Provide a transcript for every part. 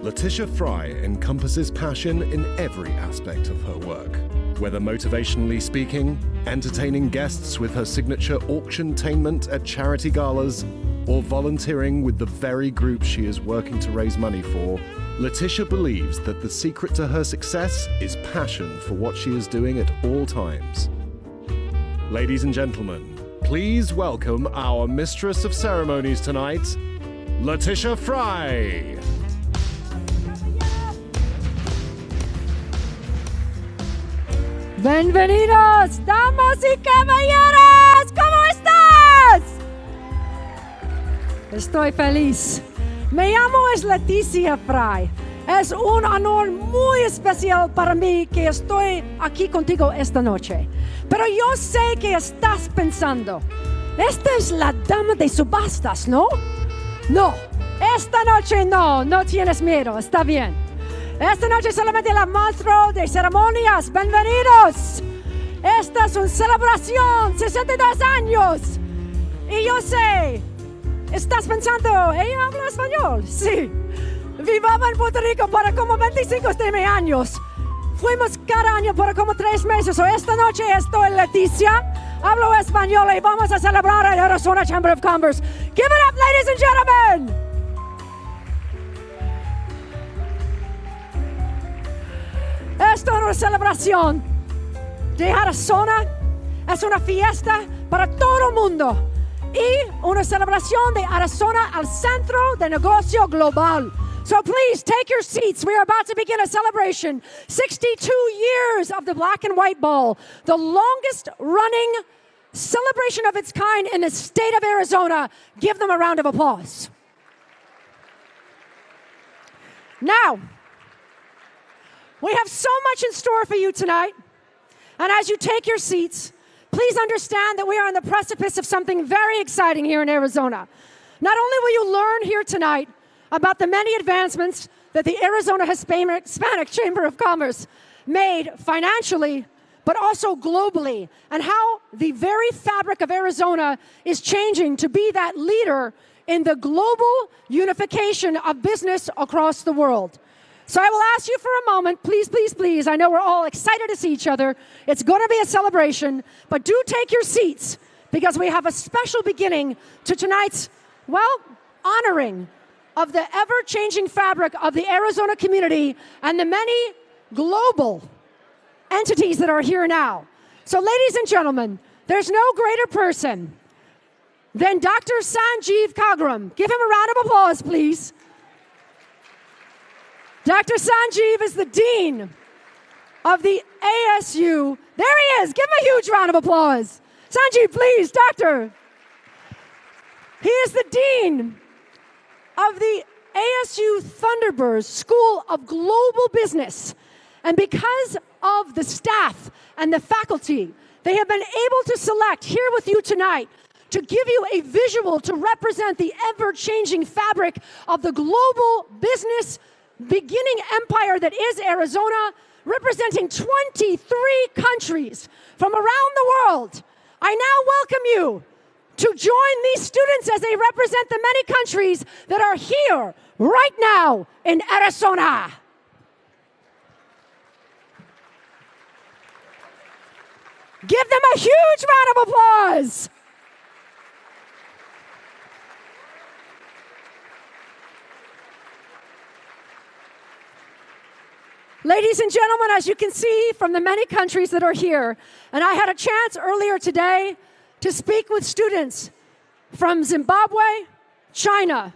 Letitia Fry encompasses passion in every aspect of her work. Whether motivationally speaking, entertaining guests with her signature auction-tainment at charity galas, or volunteering with the very group she is working to raise money for, Letitia believes that the secret to her success is passion for what she is doing at all times. Ladies and gentlemen, please welcome our Mistress of Ceremonies tonight, Letitia Fry. Bienvenidos, damas y caballeros, ¿cómo estás? Estoy feliz. Me llamo Letitia Fry. Es un honor muy especial para mí que estoy aquí contigo esta noche. Pero yo sé que estás pensando, esta es la dama de subastas, ¿no? No, esta noche no tienes miedo, está bien. Esta noche solamente la maestro de ceremonias. Bienvenidos. Esta es una celebración, 62 años. Y yo sé, estás pensando, ¿ella habla español? Sí. Vivaba en Puerto Rico para como 25 años. Fuimos cada año por como 3 meses. Esta noche estoy Leticia. Hablo español y vamos a celebrar en Arizona Chamber of Commerce. Give it up, ladies and gentlemen. Esto es una celebración de Arizona. Es una fiesta para todo el mundo. Y una celebración de Arizona al centro de negocio global. So please take your seats. We are about to begin a celebration. 62 years of the Black and White Ball. The longest running celebration of its kind in the state of Arizona. Give them a round of applause. Now, we have so much in store for you tonight. And as you take your seats, please understand that we are on the precipice of something very exciting here in Arizona. Not only will you learn here tonight about the many advancements that the Arizona Hispanic Chamber of Commerce made financially, but also globally, and how the very fabric of Arizona is changing to be that leader in the global unification of business across the world. So I will ask you for a moment, please, please, please. I know we're all excited to see each other. It's going to be a celebration, but do take your seats because we have a special beginning to tonight's, honoring of the ever-changing fabric of the Arizona community and the many global entities that are here now. So ladies and gentlemen, there's no greater person than Dr. Sanjeev Kagram. Give him a round of applause, please. Dr. Sanjeev is the Dean of the ASU. There he is. Give him a huge round of applause. Sanjeev, please, Doctor. He is the Dean of the ASU Thunderbirds School of Global Business. And because of the staff and the faculty, they have been able to select here with you tonight to give you a visual to represent the ever-changing fabric of the global business beginning empire that is Arizona, representing 23 countries from around the world. I now welcome you to join these students as they represent the many countries that are here right now in Arizona. Give them a huge round of applause. Ladies and gentlemen, as you can see from the many countries that are here, and I had a chance earlier today to speak with students from Zimbabwe, China,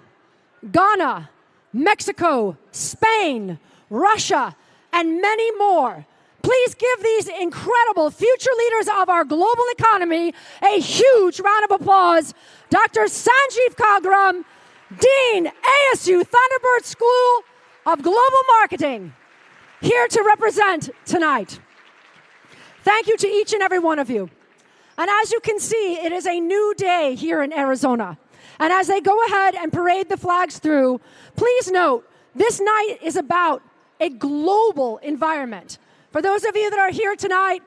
Ghana, Mexico, Spain, Russia, and many more. Please give these incredible future leaders of our global economy a huge round of applause. Dr. Sanjeev Kagram, Dean, ASU Thunderbird School of Global Marketing, here to represent tonight. Thank you to each and every one of you. And as you can see, it is a new day here in Arizona. And as they go ahead and parade the flags through, please note, this night is about a global environment. For those of you that are here tonight,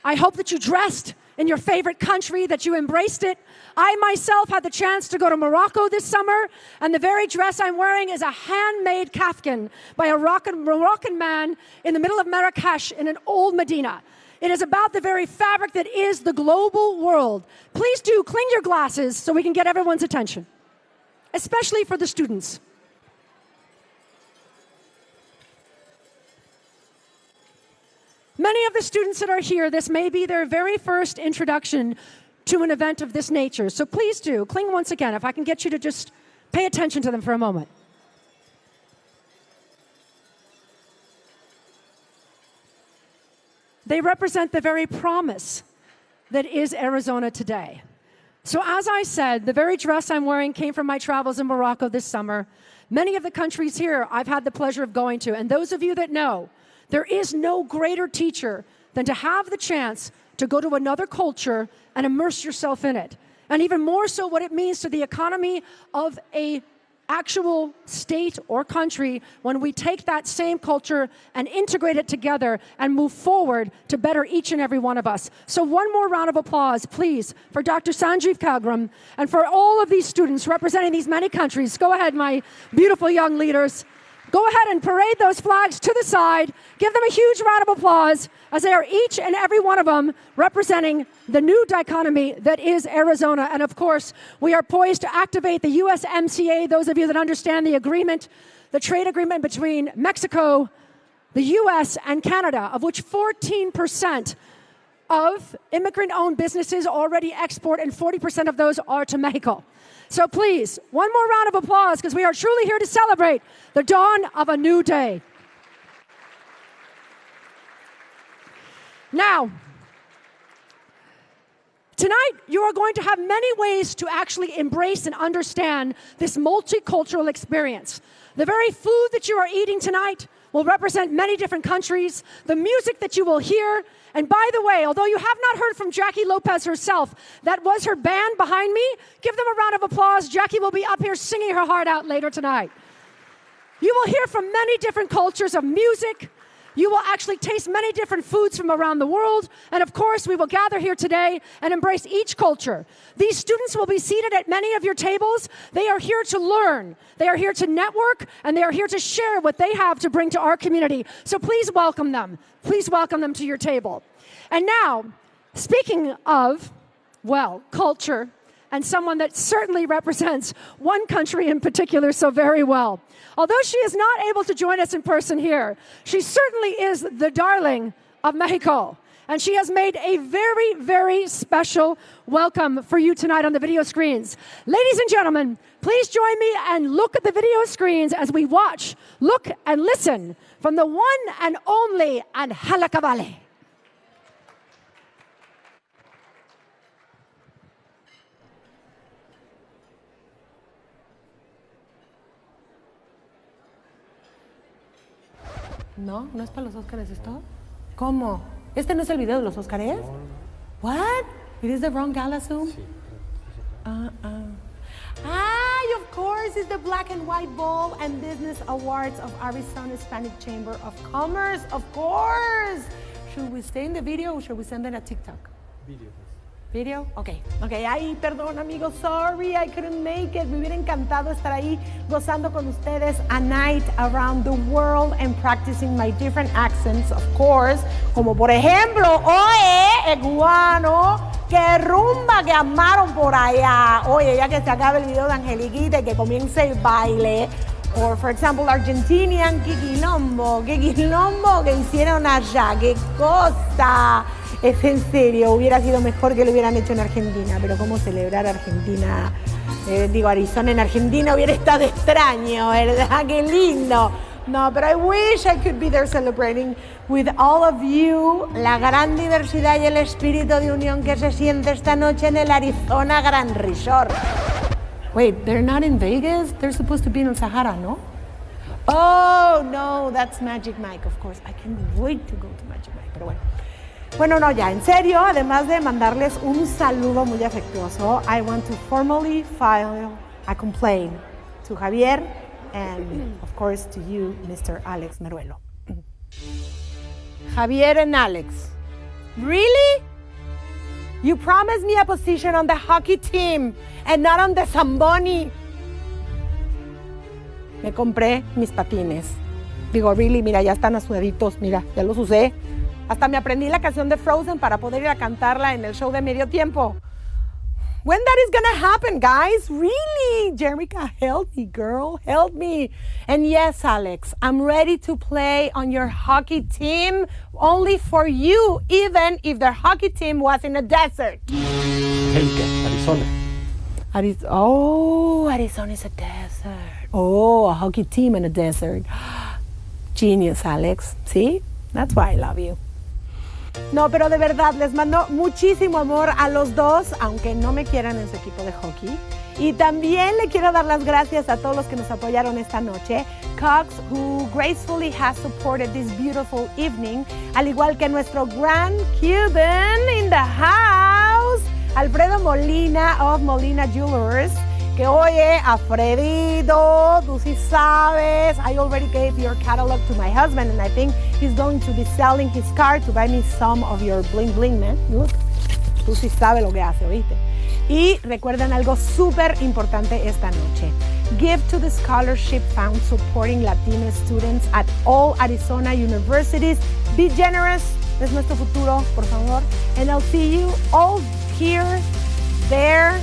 I hope that you dressed in your favorite country, that you embraced it. I myself had the chance to go to Morocco this summer, and the very dress I'm wearing is a handmade kaftan by a Moroccan man in the middle of Marrakesh in an old Medina. It is about the very fabric that is the global world. Please do clean your glasses so we can get everyone's attention, especially for the students. Many of the students that are here, this may be their very first introduction to an event of this nature. So please do, cling once again, if I can get you to just pay attention to them for a moment. They represent the very promise that is Arizona today. So as I said, the very dress I'm wearing came from my travels in Morocco this summer. Many of the countries here I've had the pleasure of going to, and those of you that know, there is no greater teacher than to have the chance to go to another culture and immerse yourself in it. And even more so what it means to the economy of an actual state or country when we take that same culture and integrate it together and move forward to better each and every one of us. So one more round of applause, please, for Dr. Sanjeev Kagram and for all of these students representing these many countries. Go ahead, my beautiful young leaders. Go ahead and parade those flags to the side. Give them a huge round of applause as they are each and every one of them representing the new dichotomy that is Arizona. And of course, we are poised to activate the USMCA, those of you that understand the agreement, the trade agreement between Mexico, the US, and Canada, of which 14% of immigrant-owned businesses already export, and 40% of those are to Mexico. So please, one more round of applause, because we are truly here to celebrate the dawn of a new day. Now, tonight you are going to have many ways to actually embrace and understand this multicultural experience. The very food that you are eating tonight will represent many different countries, the music that you will hear. And by the way, although you have not heard from Jackie Lopez herself, that was her band behind me. Give them a round of applause. Jackie will be up here singing her heart out later tonight. You will hear from many different cultures of music. You will actually taste many different foods from around the world. And of course, we will gather here today and embrace each culture. These students will be seated at many of your tables. They are here to learn. They are here to network, and they are here to share what they have to bring to our community. So please welcome them. Please welcome them to your table. And now, speaking of, well, culture, and someone that certainly represents one country in particular so very well. Although she is not able to join us in person here, she certainly is the darling of Mexico. And she has made a very, very special welcome for you tonight on the video screens. Ladies and gentlemen, please join me and look at the video screens as we watch, look, and listen from the one and only Angelica Vale. No, no es para los Óscares esto. ¿Cómo? ¿Este no es el video de los Óscares? No. What? It is the wrong gala Zoom? Sí. Of course, it's the Black and White Ball and Business Awards of Arizona Hispanic Chamber of Commerce. Of course. Should we stay in the video or should we send it a TikTok? Video. ¿Video? Okay. Ay, perdón, amigos. Sorry, I couldn't make it. Me hubiera encantado estar ahí gozando con ustedes a night around the world and practicing my different accents, of course. Como por ejemplo, oye, cubano, qué rumba que armaron por allá. Oye, ya que se acabe el video de Angeliquita y que comience el baile. Or, for example, Argentinian, qué quilombo que hicieron allá, qué cosa. Es en serio, hubiera sido mejor que lo hubieran hecho en Argentina, pero cómo celebrar Argentina, Arizona en Argentina hubiera estado extraño, ¿verdad? Qué lindo. No, but I wish I could be there celebrating with all of you la gran diversidad y el espíritu de unión que se siente esta noche en el Arizona Grand Resort. Wait, they're not in Vegas? They're supposed to be in El Sahara, no? Oh, no, that's Magic Mike, of course. I can't wait to go to Magic Mike, pero bueno. Bueno, no, ya, en serio, además de mandarles un saludo muy afectuoso, I want to formally file a complaint to Javier and, of course, to you, Mr. Alex Meruelo. Javier and Alex, Really? You promised me a position on the hockey team and not on the Zamboni. Me compré mis patines. Digo, really, mira, ya están asudaditos, mira, ya los usé. Hasta me aprendí la canción de Frozen para poder ir a cantarla en el show de medio tiempo. When that is gonna happen, guys? Really? Jerrica, help me, girl. Help me. And yes, Alex, I'm ready to play on your hockey team only for you, even if their hockey team was in a desert. Arizona. Arizona is a desert. Oh, a hockey team in a desert. Genius, Alex. See? That's why I love you. No, pero de verdad, les mando muchísimo amor a los dos, aunque no me quieran en su equipo de hockey. Y también le quiero dar las gracias a todos los que nos apoyaron esta noche. Cox, who gracefully has supported this beautiful evening, al igual que nuestro Grand Cuban in the house, Alfredo Molina of Molina Jewelers. Que oye, Alfredito, tú sí sabes, I already gave your catalog to my husband and I think he's going to be selling his car to buy me some of your bling bling, man. Look, tú sí sabes lo que hace, ¿oíste? Y recuerden algo súper importante esta noche. Give to the scholarship fund supporting Latino students at all Arizona universities. Be generous, es nuestro futuro, por favor. And I'll see you all here, there,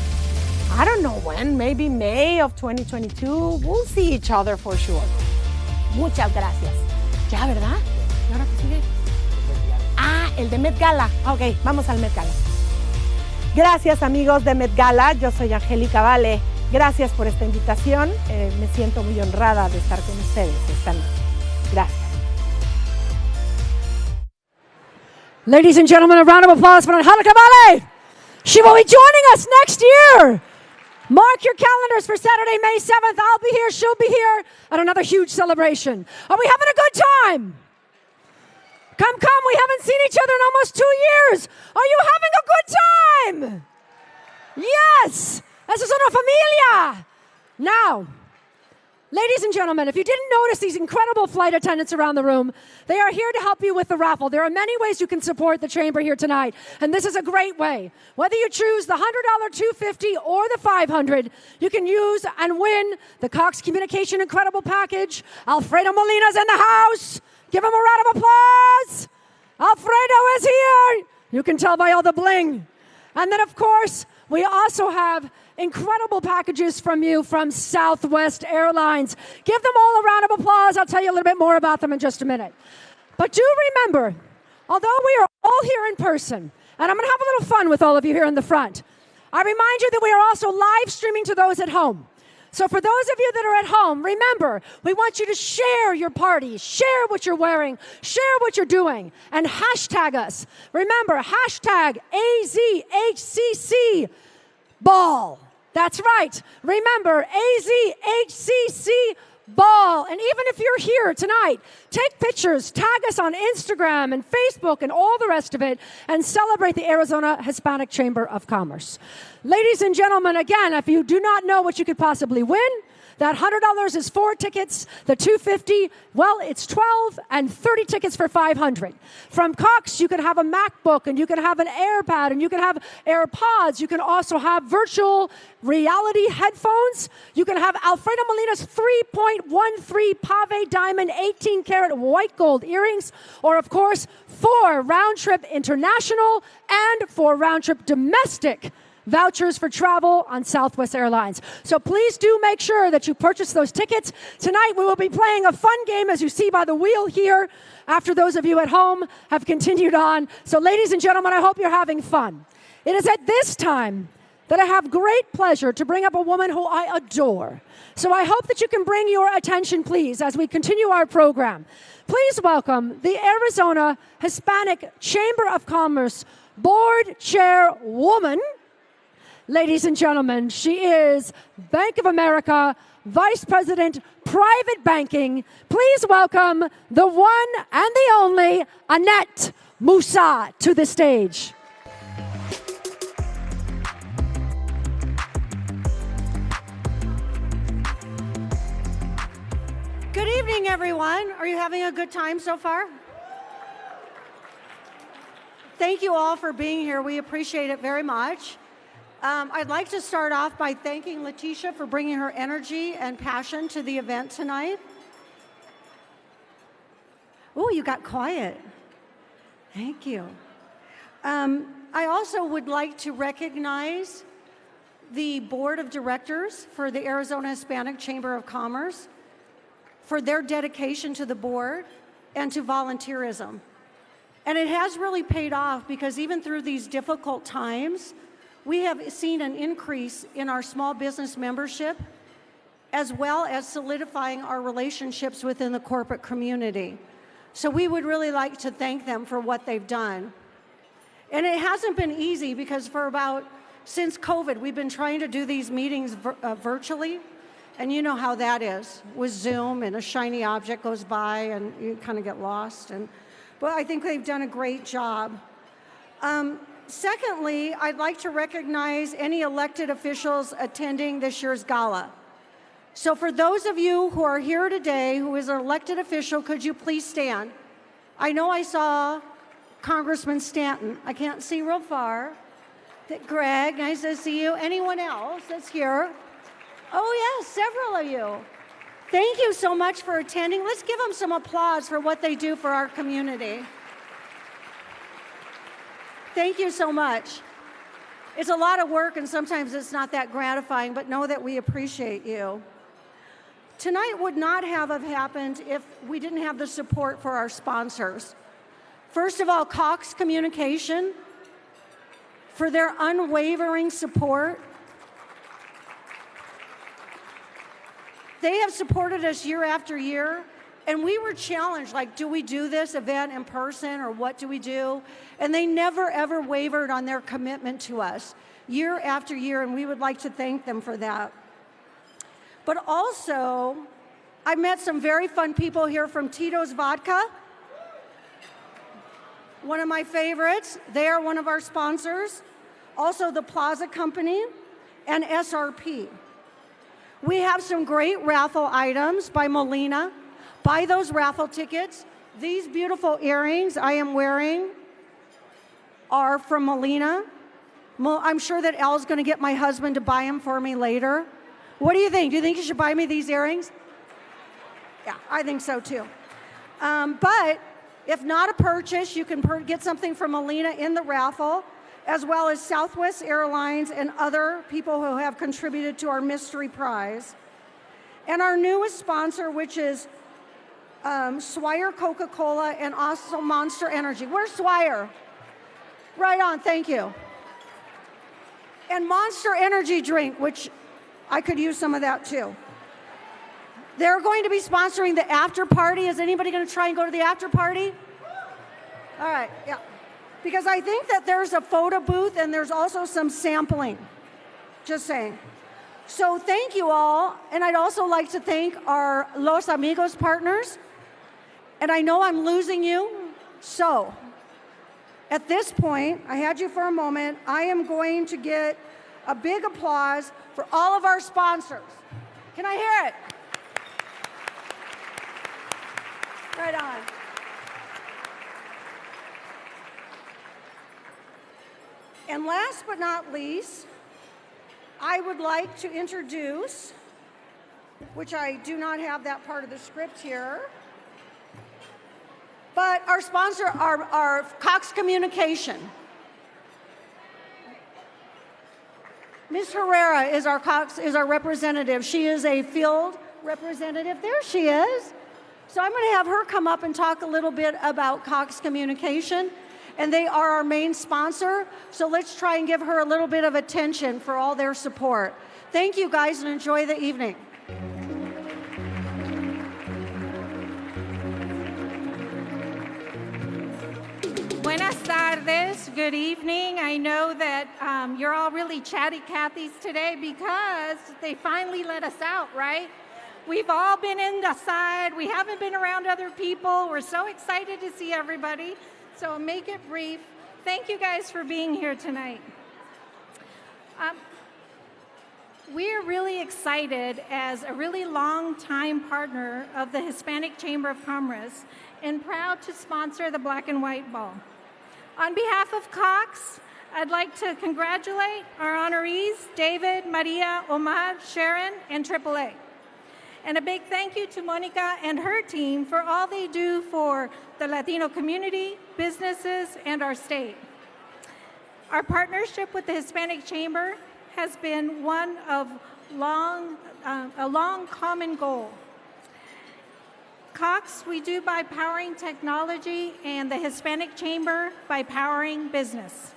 I don't know when, maybe May of 2022. We'll see each other for sure. Muchas gracias. Ya, ¿verdad? ¿Y ahora qué sigue? Ah, el de Met Gala. Ok, vamos al Met Gala. Gracias, amigos de Met Gala. Yo soy Angélica Vale. Gracias por esta invitación. Me siento muy honrada de estar con ustedes esta noche. Gracias. Ladies and gentlemen, a round of applause for Angélica Vale. She will be joining us next year. Mark your calendars for Saturday, May 7th. I'll be here, she'll be here, at another huge celebration. Are we having a good time? Come, we haven't seen each other in almost 2 years. Are you having a good time? Yes, eso es una familia. Now, ladies and gentlemen, if you didn't notice these incredible flight attendants around the room, they are here to help you with the raffle. There are many ways you can support the chamber here tonight, and this is a great way. Whether you choose the $100, $250, or the $500, you can use and win the Cox Communication Incredible Package. Alfredo Molina's in the house. Give him a round of applause. Alfredo is here. You can tell by all the bling. And then, of course, we also have incredible packages from you from Southwest Airlines. Give them all a round of applause. I'll tell you a little bit more about them in just a minute. But do remember, although we are all here in person, and I'm going to have a little fun with all of you here in the front, I remind you that we are also live streaming to those at home. So for those of you that are at home, remember, we want you to share your party, share what you're wearing, share what you're doing, and hashtag us. Remember, hashtag AZHCC Ball. That's right. Remember, AZHCC Ball. And even if you're here tonight, take pictures, tag us on Instagram and Facebook and all the rest of it, and celebrate the Arizona Hispanic Chamber of Commerce. Ladies and gentlemen, again, if you do not know what you could possibly win, that $100 is 4 tickets. The $250, well, it's 12 and 30 tickets for $500. From Cox, you can have a MacBook, and you can have an AirPad, and you can have AirPods. You can also have virtual reality headphones. You can have Alfredo Molina's 3.13 pave diamond 18-karat white gold earrings, or, of course, 4 round-trip international and 4 round-trip domestic vouchers for travel on Southwest Airlines. So please do make sure that you purchase those tickets. Tonight we will be playing a fun game, as you see by the wheel here, after those of you at home have continued on. So ladies and gentlemen, I hope you're having fun. It is at this time that I have great pleasure to bring up a woman who I adore. So I hope that you can bring your attention, please, as we continue our program. Please welcome the Arizona Hispanic Chamber of Commerce Board Chairwoman. Ladies and gentlemen, she is Bank of America Vice President, Private Banking. Please welcome the one and the only Annette Musa to the stage. Good evening, everyone. Are you having a good time so far? Thank you all for being here. We appreciate it very much. I'd like to start off by thanking Letitia for bringing her energy and passion to the event tonight. Oh, you got quiet. Thank you. I also would like to recognize the Board of Directors for the Arizona Hispanic Chamber of Commerce for their dedication to the board and to volunteerism. And it has really paid off because even through these difficult times, we have seen an increase in our small business membership, as well as solidifying our relationships within the corporate community. So we would really like to thank them for what they've done. And it hasn't been easy because since COVID, we've been trying to do these meetings virtually. And you know how that is with Zoom, and a shiny object goes by and you kind of get lost. But I think they've done a great job. Secondly, I'd like to recognize any elected officials attending this year's gala. So for those of you who are here today who is an elected official, could you please stand? I know I saw Congressman Stanton. I can't see real far. Greg, nice to see you. Anyone else that's here? Oh yes, several of you. Thank you so much for attending. Let's give them some applause for what they do for our community. Thank you so much. It's a lot of work and sometimes it's not that gratifying, but know that we appreciate you. Tonight would not have happened if we didn't have the support for our sponsors. First of all, Cox Communication, for their unwavering support. They have supported us year after year, and we were challenged, like, do we do this event in person, or what do we do? And they never, ever wavered on their commitment to us, year after year, and we would like to thank them for that. But also, I met some very fun people here from Tito's Vodka, one of my favorites. They are one of our sponsors. Also, the Plaza Company and SRP. We have some great raffle items by Molina. Buy those raffle tickets. These beautiful earrings I am wearing are from Molina. I'm sure that Al's going to get my husband to buy them for me later. What do you think? Do you think you should buy me these earrings? Yeah, I think so too. But if not a purchase, you can get something from Molina in the raffle, as well as Southwest Airlines and other people who have contributed to our mystery prize. And our newest sponsor, which is Swire Coca-Cola and also Monster Energy. Where's Swire? Right on, thank you. And Monster Energy drink, which I could use some of that too. They're going to be sponsoring the after party. Is anybody going to try and go to the after party? All right, yeah. Because I think that there's a photo booth and there's also some sampling. Just saying. So thank you all. And I'd also like to thank our Los Amigos partners. And I know I'm losing you. So at this point, I had you for a moment. I am going to get a big applause for all of our sponsors. Can I hear it? Right on. And last but not least, I would like to introduce, which I do not have that part of the script here, but our sponsor, our Cox Communication. Ms. Herrera is our representative. She is a field representative. There she is. So I'm going to have her come up and talk a little bit about Cox Communication. And they are our main sponsor, so let's try and give her a little bit of attention for all their support. Thank you, guys, and enjoy the evening. Buenas tardes, good evening. I know that you're all really chatty Cathys today because they finally let us out, right? We've all been inside, we haven't been around other people. We're so excited to see everybody. So make it brief. Thank you guys for being here tonight. We're really excited as a really long-time partner of the Hispanic Chamber of Commerce and proud to sponsor the Black and White Ball. On behalf of Cox, I'd like to congratulate our honorees, David, Maria, Omar, Sharon, and AAA. And a big thank you to Monica and her team for all they do for the Latino community, businesses, and our state. Our partnership with the Hispanic Chamber has been one of a long common goal. Cox, we do by powering technology, and the Hispanic Chamber by powering business.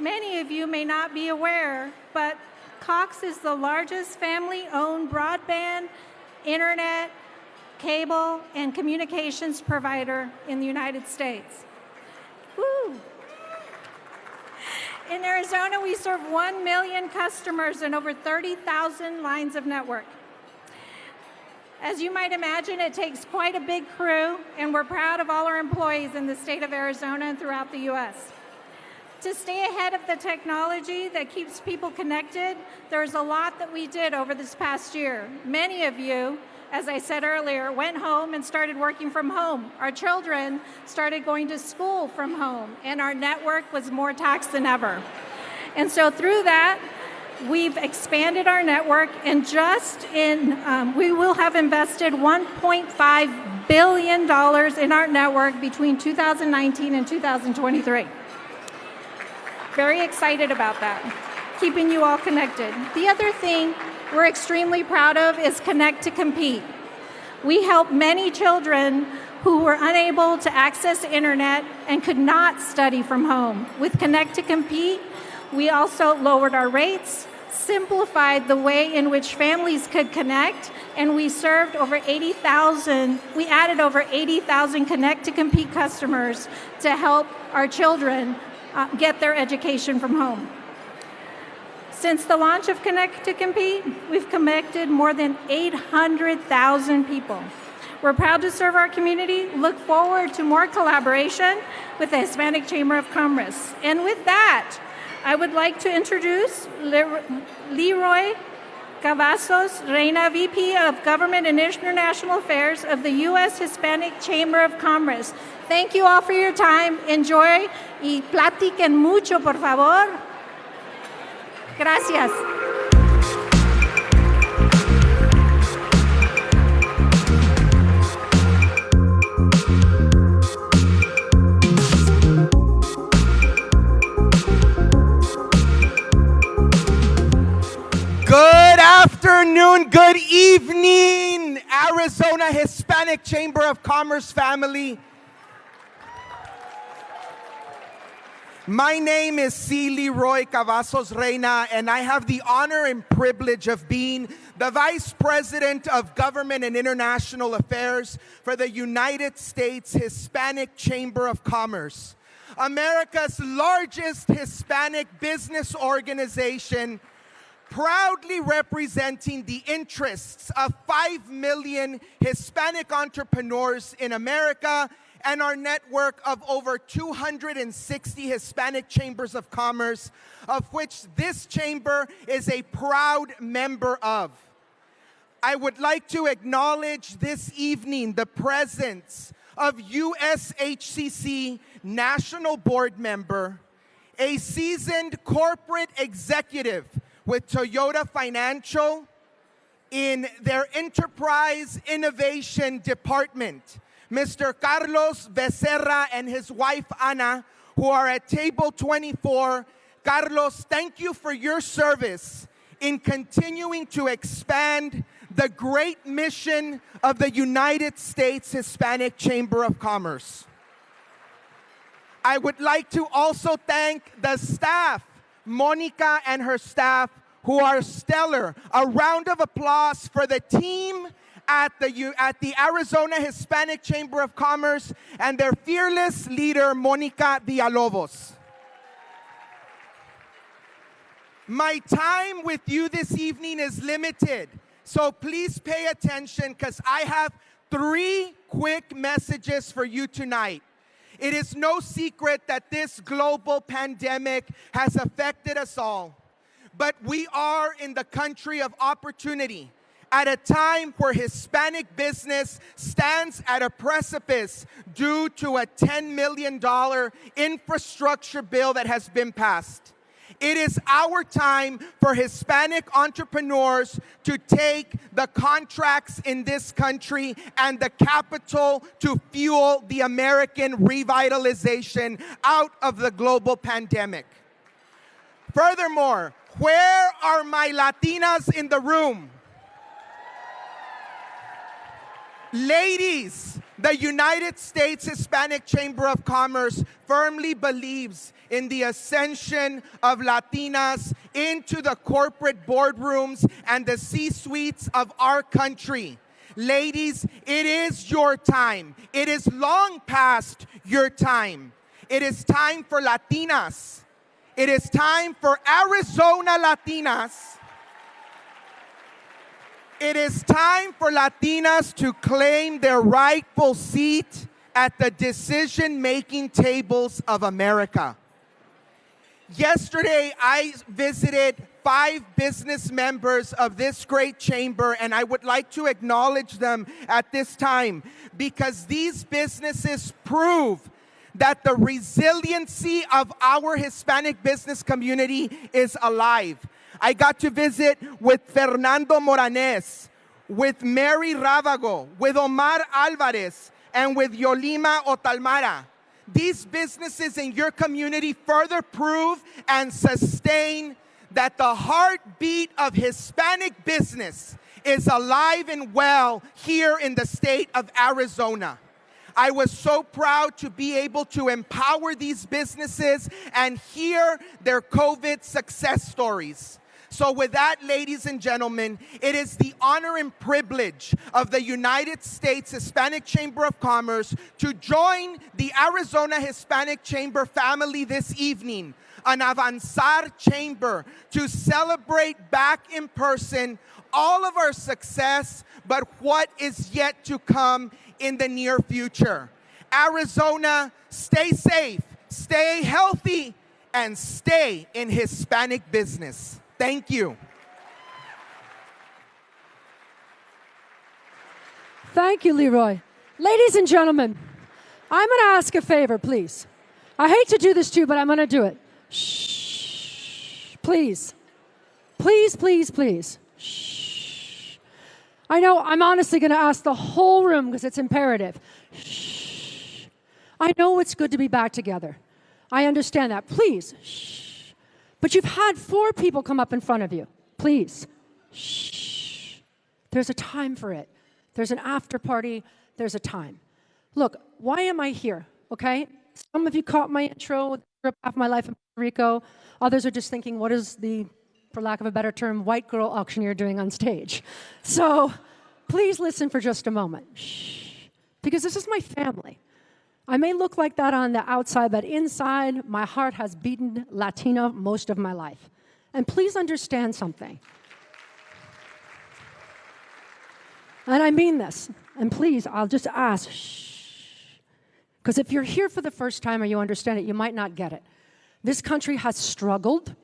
Many of you may not be aware, but Cox is the largest family-owned broadband, internet, cable, and communications provider in the United States. Woo! In Arizona, we serve 1 million customers and over 30,000 lines of network. As you might imagine, it takes quite a big crew, and we're proud of all our employees in the state of Arizona and throughout the U.S. To stay ahead of the technology that keeps people connected, there's a lot that we did over this past year. Many of you, as I said earlier, went home and started working from home. Our children started going to school from home, and our network was more taxed than ever. And so through that, we've expanded our network, and we will have invested $1.5 billion in our network between 2019 and 2023. Very excited about that, keeping you all connected. The other thing we're extremely proud of is Connect to Compete. We help many children who were unable to access the internet and could not study from home. With Connect to Compete, we also lowered our rates, simplified the way in which families could connect, and we added over 80,000 Connect to Compete customers to help our children get their education from home. Since the launch of Connect to Compete, we've connected more than 800,000 people. We're proud to serve our community, look forward to more collaboration with the Hispanic Chamber of Commerce. And with that, I would like to introduce Leroy Cavazos Reina, VP of Government and International Affairs of the U.S. Hispanic Chamber of Commerce. Thank you all for your time. Enjoy y platiquen mucho, por favor. Gracias. Good afternoon, good evening, Arizona Hispanic Chamber of Commerce family. My name is C. Leroy Cavazos Reina, and I have the honor and privilege of being the Vice President of Government and International Affairs for the United States Hispanic Chamber of Commerce, America's largest Hispanic business organization, proudly representing the interests of 5 million Hispanic entrepreneurs in America and our network of over 260 Hispanic chambers of commerce, of which this chamber is a proud member of. I would like to acknowledge this evening the presence of USHCC National Board member, a seasoned corporate executive with Toyota Financial in their Enterprise Innovation Department, Mr. Carlos Becerra and his wife Ana, who are at table 24. Carlos, thank you for your service in continuing to expand the great mission of the United States Hispanic Chamber of Commerce. I would like to also thank the staff, Monica and her staff, who are stellar. A round of applause for the team at the Arizona Hispanic Chamber of Commerce and their fearless leader, Monica Villalobos. My time with you this evening is limited, so please pay attention because I have 3 quick messages for you tonight. It is no secret that this global pandemic has affected us all, but we are in the country of opportunity. At a time where Hispanic business stands at a precipice due to a $10 million infrastructure bill that has been passed. It is our time for Hispanic entrepreneurs to take the contracts in this country and the capital to fuel the American revitalization out of the global pandemic. Furthermore, where are my Latinas in the room? Ladies, the United States Hispanic Chamber of Commerce firmly believes in the ascension of Latinas into the corporate boardrooms and the C-suites of our country. Ladies, it is your time. It is long past your time. It is time for Latinas. It is time for Arizona Latinas. It is time for Latinas to claim their rightful seat at the decision-making tables of America. Yesterday, I visited 5 business members of this great chamber, and I would like to acknowledge them at this time because these businesses prove that the resiliency of our Hispanic business community is alive. I got to visit with Fernando Moranes, with Mary Ravago, with Omar Alvarez, and with Yolima Otalmara. These businesses in your community further prove and sustain that the heartbeat of Hispanic business is alive and well here in the state of Arizona. I was so proud to be able to empower these businesses and hear their COVID success stories. So with that, ladies and gentlemen, it is the honor and privilege of the United States Hispanic Chamber of Commerce to join the Arizona Hispanic Chamber family this evening, an Avanzar chamber, to celebrate back in person all of our success, but what is yet to come in the near future. Arizona, stay safe, stay healthy, and stay in Hispanic business. Thank you. Thank you, Leroy. Ladies and gentlemen, I'm going to ask a favor, please. I hate to do this to you, but I'm going to do it. Shh. Please. Please, please, please. Shh. I know I'm honestly going to ask the whole room because it's imperative. Shh. I know it's good to be back together. I understand that. Please. Shh. But you've had 4 people come up in front of you. Please. Shh. There's a time for it. There's an after party. There's a time. Look, why am I here? Okay? Some of you caught my intro. I grew up half my life in Puerto Rico. Others are just thinking, what is the, for lack of a better term, white girl auctioneer doing on stage? So please listen for just a moment. Shh. Because this is my family. I may look like that on the outside, but inside, my heart has beaten Latino most of my life. And please understand something. And I mean this. And please, I'll just ask, shh. Because if you're here for the first time or you understand it, you might not get it. This country has struggled,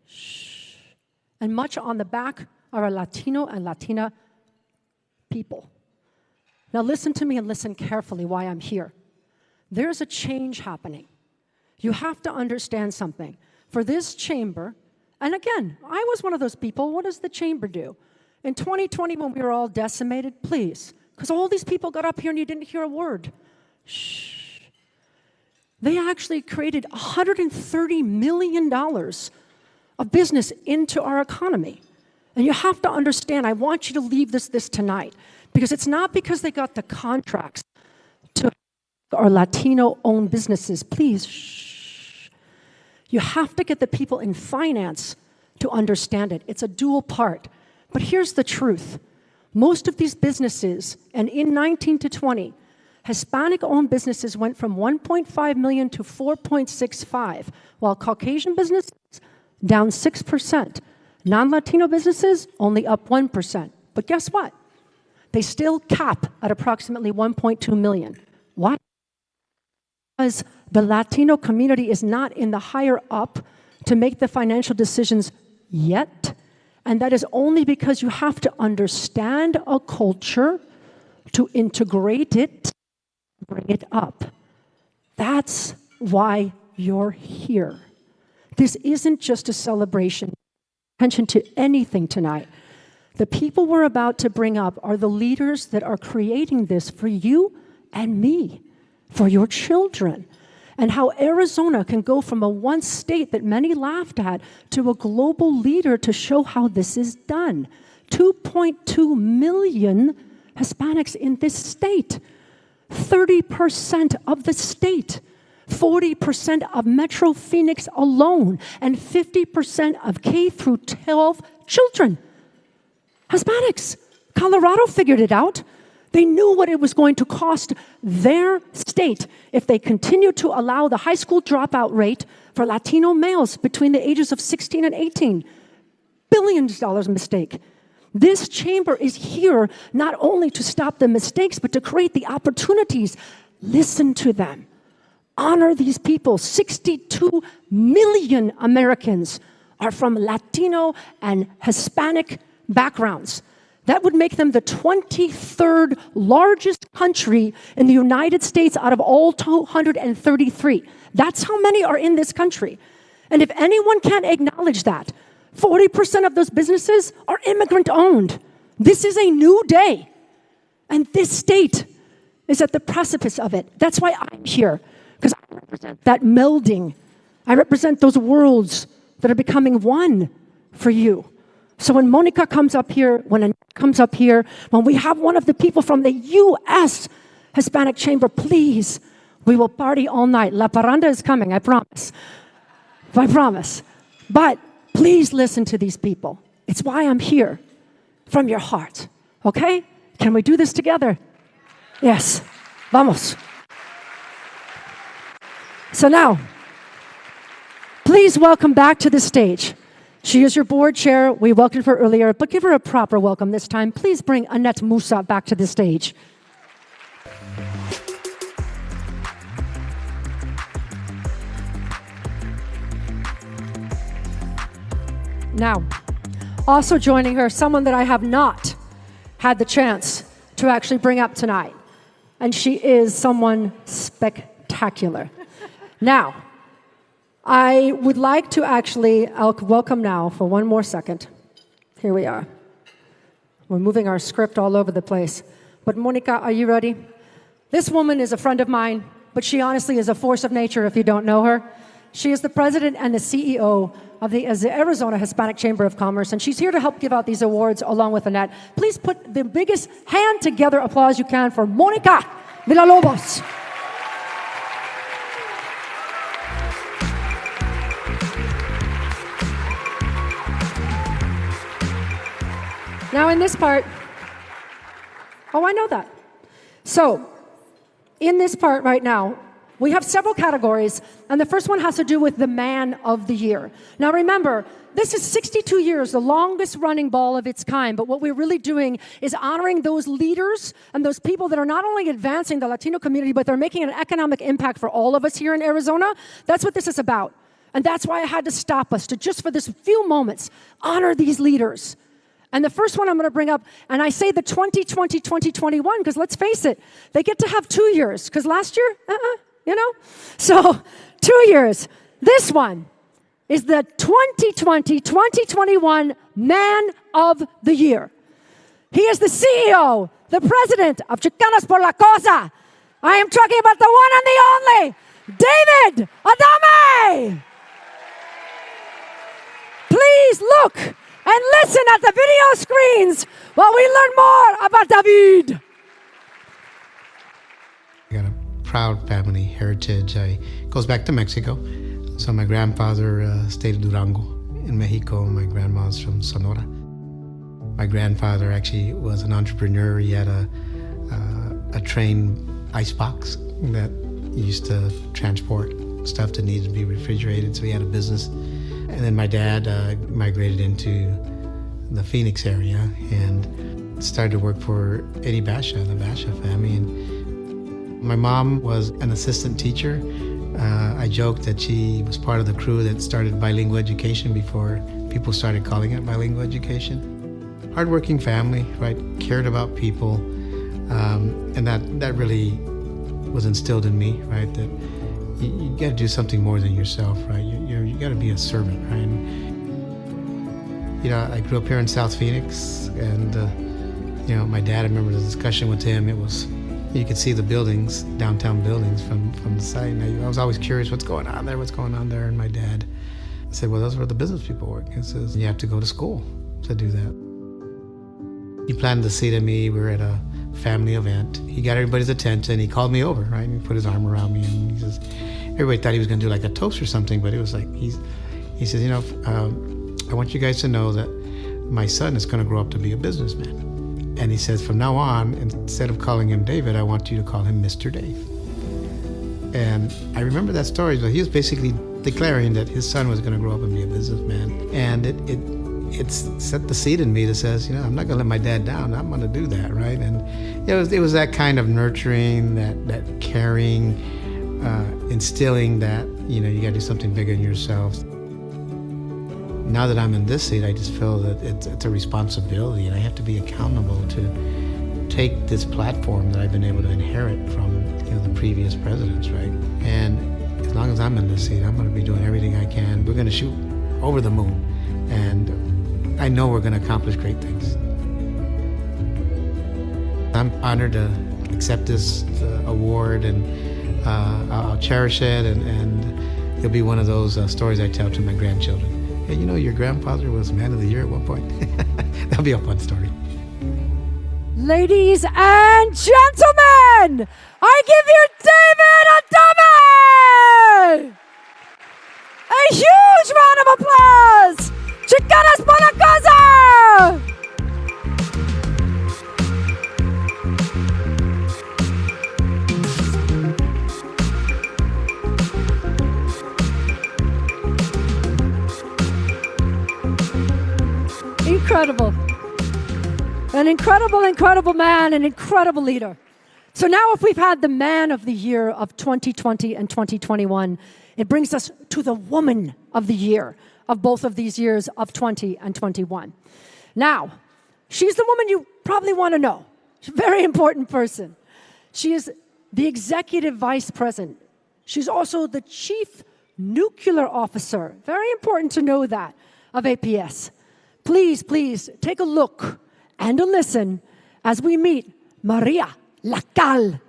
shh, and much on the back of our Latino and Latina people. Now listen to me and listen carefully why I'm here. There's a change happening. You have to understand something. For this chamber, and again, I was one of those people, what does the chamber do? In 2020, when we were all decimated, please, because all these people got up here and you didn't hear a word. Shh. They actually created $130 million of business into our economy. And you have to understand, I want you to leave this tonight, because it's not because they got the contracts to our Latino-owned businesses. Please, shh. You have to get the people in finance to understand it. It's a dual part. But here's the truth. Most of these businesses, and in 19 to 20, Hispanic-owned businesses went from 1.5 million to 4.65, while Caucasian businesses down 6%. Non-Latino businesses only up 1%. But guess what? They still cap at approximately 1.2 million. Why? Because the Latino community is not in the higher up to make the financial decisions yet, And that is only because you have to understand a culture to integrate it, bring it up. That's why you're here. This isn't just a celebration. Attention to anything tonight. The people we're about to bring up are the leaders that are creating this for you and me, for your children. And how Arizona can go from a once state that many laughed at to a global leader to show how this is done. 2.2 million Hispanics in this state. 30% of the state. 40% of Metro Phoenix alone. And 50% of K through 12 children. Hispanics. Colorado figured it out. They knew what it was going to cost their state if they continued to allow the high school dropout rate for Latino males between the ages of 16 and 18. Billions of dollars mistake. This chamber is here not only to stop the mistakes, but to create the opportunities. Listen to them. Honor these people. 62 million Americans are from Latino and Hispanic backgrounds. That would make them the 23rd largest country in the United States out of all 233. That's how many are in this country. And if anyone can't acknowledge that, 40% of those businesses are immigrant-owned. This is a new day. And this state is at the precipice of it. That's why I'm here, because I represent that melding. I represent those worlds that are becoming one for you. So when Monica comes up here, when Annette comes up here, when we have one of the people from the U.S. Hispanic Chamber, please, we will party all night. La parranda is coming, I promise. I promise. But please listen to these people. It's why I'm here, from your heart. Okay? Can we do this together? Yes. Vamos. So now, please welcome back to the stage. She is your board chair. We welcomed her earlier, but give her a proper welcome this time. Please bring Annette Musa back to the stage. Now, also joining her, someone that I have not had the chance to actually bring up tonight. And she is someone spectacular. Now, I would like to actually, I'll welcome now for one more second. Here we are. We're moving our script all over the place. But Monica, are you ready? This woman is a friend of mine, but she honestly is a force of nature if you don't know her. She is the president and the CEO of the Arizona Hispanic Chamber of Commerce, and she's here to help give out these awards along with Annette. Please put the biggest hand together applause you can for Monica Villalobos. Now in this part, I know that. So, in this part right now, we have several categories, and the first one has to do with the Man of the Year. Now remember, this is 62 years, the longest running ball of its kind, but what we're really doing is honoring those leaders and those people that are not only advancing the Latino community, but they're making an economic impact for all of us here in Arizona. That's what this is about. And that's why I had to stop us to just for this few moments, honor these leaders. And the first one I'm going to bring up, and I say the 2020-2021, because let's face it, they get to have 2 years, because last year, So, 2 years. This one is the 2020-2021 Man of the Year. He is the CEO, the president of Chicanos por la Cosa. I am talking about the one and the only, David Adame. Please look and listen at the video screens while we learn more about David. I got a proud family heritage. It goes back to Mexico. So my grandfather stayed in Durango in Mexico. My grandma's from Sonora. My grandfather actually was an entrepreneur. He had a train icebox that used to transport stuff that needed to be refrigerated. So he had a business. And then my dad migrated into the Phoenix area and started to work for Eddie Basha, the Basha family. And my mom was an assistant teacher. I joked that she was part of the crew that started bilingual education before people started calling it bilingual education. Hardworking family, right? Cared about people, and that really was instilled in me, right? That you got to do something more than yourself, right? You got to be a servant, right? And, I grew up here in South Phoenix, and my dad. I remember the discussion with him. It was, you could see the buildings, downtown buildings from the site. And I was always curious, what's going on there? And my dad said, well, those are where the business people work. He says, you have to go to school to do that. He planted the seed in me. We were at a family event. He got everybody's attention. He called me over, right? And he put his arm around me, and he says, everybody thought he was going to do like a toast or something, but it was like, he says, I want you guys to know that my son is going to grow up to be a businessman. And he says, from now on, instead of calling him David, I want you to call him Mr. Dave. And I remember that story, but he was basically declaring that his son was going to grow up and be a businessman. And it set the seed in me that says, I'm not going to let my dad down. I'm going to do that, right? And it was that kind of nurturing, that caring, instilling that, you got to do something bigger than yourself. Now that I'm in this seat, I just feel that it's a responsibility, and I have to be accountable to take this platform that I've been able to inherit from the previous presidents, right? And as long as I'm in this seat, I'm going to be doing everything I can. We're going to shoot over the moon, and I know we're going to accomplish great things. I'm honored to accept this award, and I'll cherish it, and it'll be one of those stories I tell to my grandchildren. Hey, your grandfather was Man of the Year at one point. That'll be a fun story. Ladies and gentlemen, I give you David Adame! A huge round of applause! Chicanas por la casa! Incredible. An incredible man, an incredible leader. So now if we've had the man of the year of 2020 and 2021, it brings us to the woman of the year of both of these years of 20 and 21. Now, she's the woman you probably want to know. She's a very important person. She is the executive vice president. She's also the chief nuclear officer. Very important to know that, of APS. Please take a look and a listen as we meet Maria Lacal.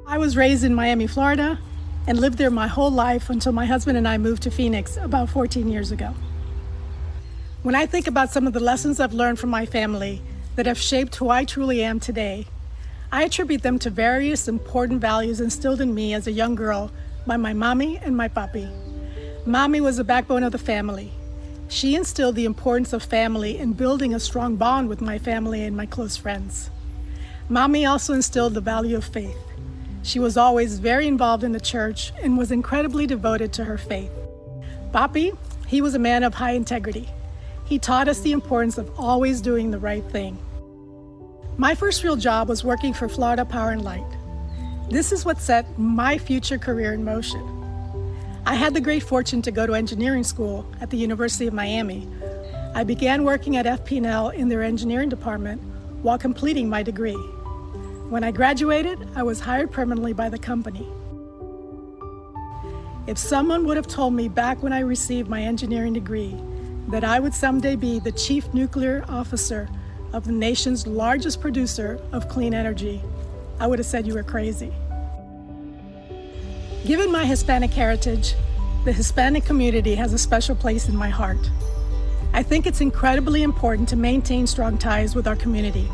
I was raised in Miami, Florida, and lived there my whole life until my husband and I moved to Phoenix about 14 years ago. When I think about some of the lessons I've learned from my family that have shaped who I truly am today, I attribute them to various important values instilled in me as a young girl by my mommy and my papi. Mommy was the backbone of the family. She instilled the importance of family and building a strong bond with my family and my close friends. Mommy also instilled the value of faith. She was always very involved in the church and was incredibly devoted to her faith. Papi, he was a man of high integrity. He taught us the importance of always doing the right thing. My first real job was working for Florida Power and Light. This is what set my future career in motion. I had the great fortune to go to engineering school at the University of Miami. I began working at FP&L in their engineering department while completing my degree. When I graduated, I was hired permanently by the company. If someone would have told me back when I received my engineering degree that I would someday be the chief nuclear officer of the nation's largest producer of clean energy, I would have said you were crazy. Given my Hispanic heritage, the Hispanic community has a special place in my heart. I think it's incredibly important to maintain strong ties with our community.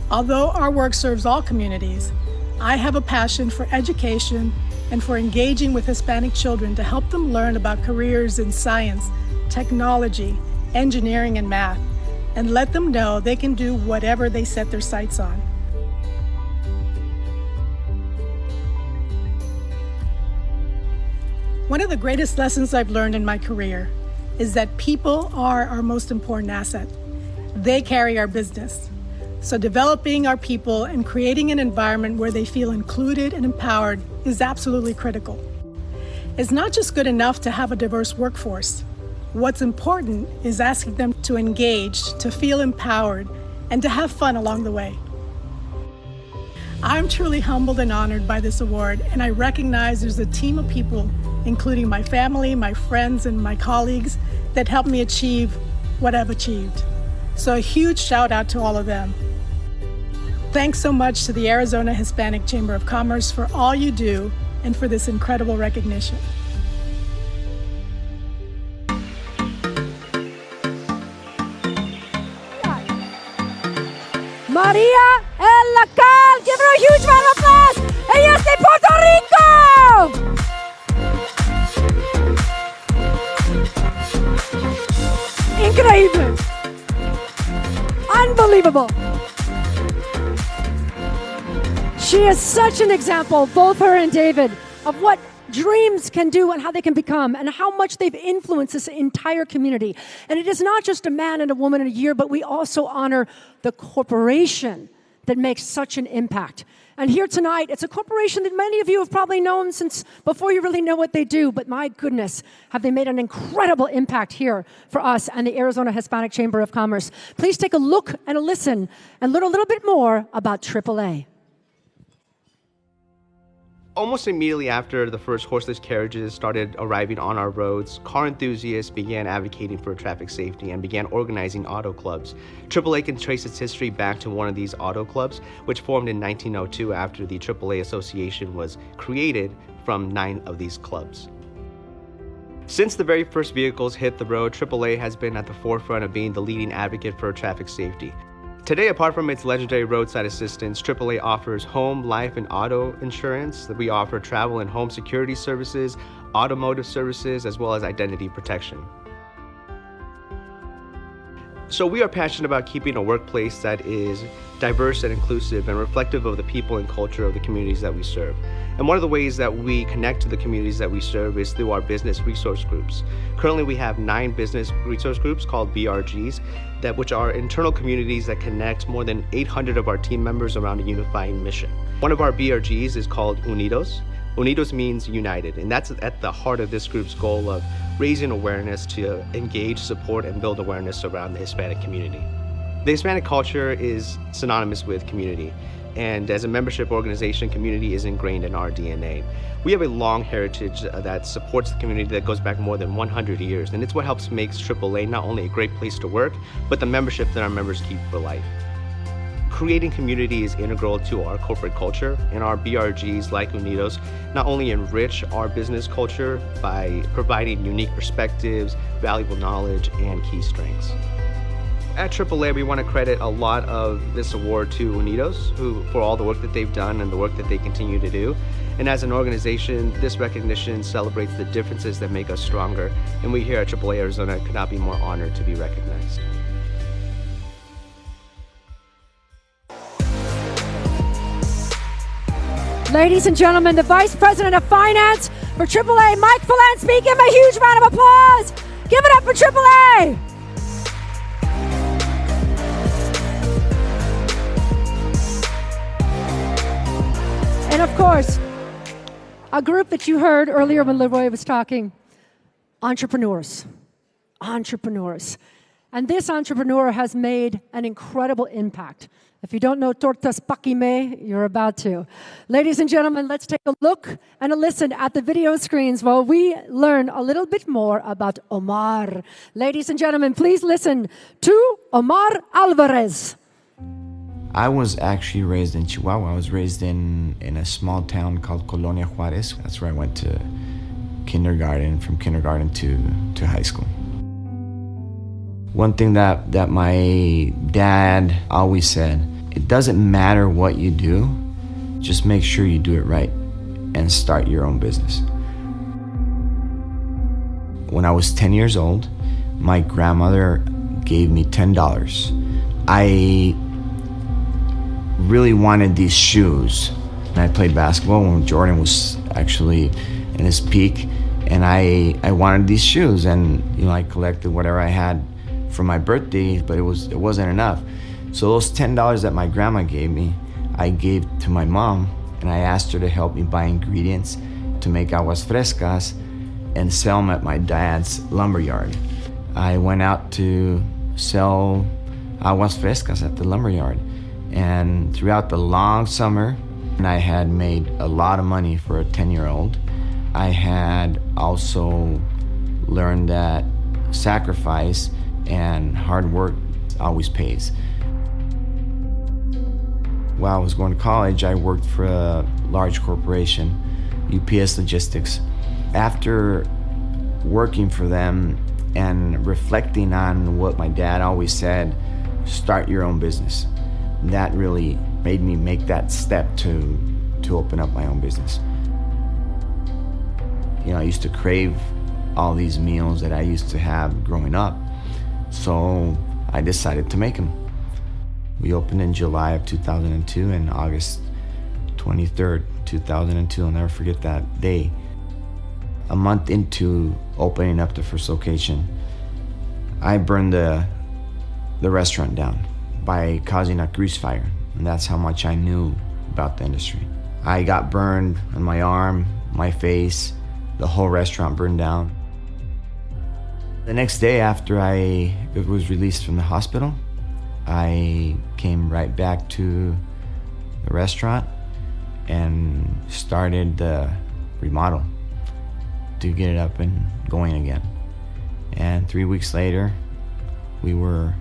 Although our work serves all communities, I have a passion for education and for engaging with Hispanic children to help them learn about careers in science, technology, engineering, and math, and let them know they can do whatever they set their sights on. One of the greatest lessons I've learned in my career is that people are our most important asset. They carry our business. So developing our people and creating an environment where they feel included and empowered is absolutely critical. It's not just good enough to have a diverse workforce. What's important is asking them to engage, to feel empowered, and to have fun along the way. I'm truly humbled and honored by this award, and I recognize there's a team of people, including my family, my friends, and my colleagues, that helped me achieve what I've achieved. So a huge shout out to all of them. Thanks so much to the Arizona Hispanic Chamber of Commerce for all you do and for this incredible recognition. Maria El Lacal, give her a huge round of applause. Ella es de Puerto Rico. Increíble. Unbelievable. She is such an example, both her and David, of what dreams can do and how they can become and how much they've influenced this entire community. And it is not just a man and a woman in a year, but we also honor the corporation that makes such an impact. And here tonight, it's a corporation that many of you have probably known since before you really know what they do, but my goodness, have they made an incredible impact here for us and the Arizona Hispanic Chamber of Commerce. Please take a look and a listen and learn a little bit more about AAA. Almost immediately after the first horseless carriages started arriving on our roads, car enthusiasts began advocating for traffic safety and began organizing auto clubs. AAA can trace its history back to one of these auto clubs, which formed in 1902 after the AAA Association was created from 9 of these clubs. Since the very first vehicles hit the road, AAA has been at the forefront of being the leading advocate for traffic safety. Today, apart from its legendary roadside assistance, AAA offers home, life, and auto insurance. We offer travel and home security services, automotive services, as well as identity protection. So we are passionate about keeping a workplace that is diverse and inclusive and reflective of the people and culture of the communities that we serve. And one of the ways that we connect to the communities that we serve is through our business resource groups. Currently, we have 9 business resource groups called BRGs, which are internal communities that connect more than 800 of our team members around a unifying mission. One of our BRGs is called Unidos. Unidos means united, and that's at the heart of this group's goal of raising awareness to engage, support, and build awareness around the Hispanic community. The Hispanic culture is synonymous with community, and as a membership organization, community is ingrained in our DNA. We have a long heritage that supports the community that goes back more than 100 years, and it's what helps make AAA not only a great place to work, but the membership that our members keep for life. Creating community is integral to our corporate culture, and our BRGs, like Unidos, not only enrich our business culture by providing unique perspectives, valuable knowledge, and key strengths. At AAA, we want to credit a lot of this award to Unidos, for all the work that they've done and the work that they continue to do. And as an organization, this recognition celebrates the differences that make us stronger, and we here at AAA Arizona could not be more honored to be recognized. Ladies and gentlemen, the Vice President of Finance for AAA, Mike Valansky, give him a huge round of applause. Give it up for AAA. And of course, a group that you heard earlier when Leroy was talking, entrepreneurs. Entrepreneurs. And this entrepreneur has made an incredible impact. If you don't know Tortas Paquime, you're about to. Ladies and gentlemen, let's take a look and a listen at the video screens while we learn a little bit more about Omar. Ladies and gentlemen, please listen to Omar Alvarez. I was actually raised in Chihuahua. I was raised in a small town called Colonia Juarez. That's where I went to kindergarten, from kindergarten to high school. One thing that my dad always said, it doesn't matter what you do, just make sure you do it right and start your own business. When I was 10 years old, my grandmother gave me $10. I really wanted these shoes. And I played basketball when Jordan was actually in his peak, and I wanted these shoes, and I collected whatever I had for my birthday, but it wasn't enough. So those $10 that my grandma gave me, I gave to my mom, and I asked her to help me buy ingredients to make aguas frescas and sell them at my dad's lumber yard. I went out to sell aguas frescas at the lumberyard. And throughout the long summer, I had made a lot of money for a 10-year-old. I had also learned that sacrifice and hard work always pays. While I was going to college, I worked for a large corporation, UPS Logistics. After working for them and reflecting on what my dad always said, start your own business. That really made me make that step to open up my own business. You know, I used to crave all these meals that I used to have growing up, so I decided to make them. We opened in July of 2002 and August 23rd, 2002, I'll never forget that day. A month into opening up the first location, I burned the restaurant down by causing a grease fire, and that's how much I knew about the industry. I got burned on my arm, my face, the whole restaurant burned down. The next day after I was released from the hospital, I came right back to the restaurant and started the remodel to get it up and going again. And 3 weeks later, we were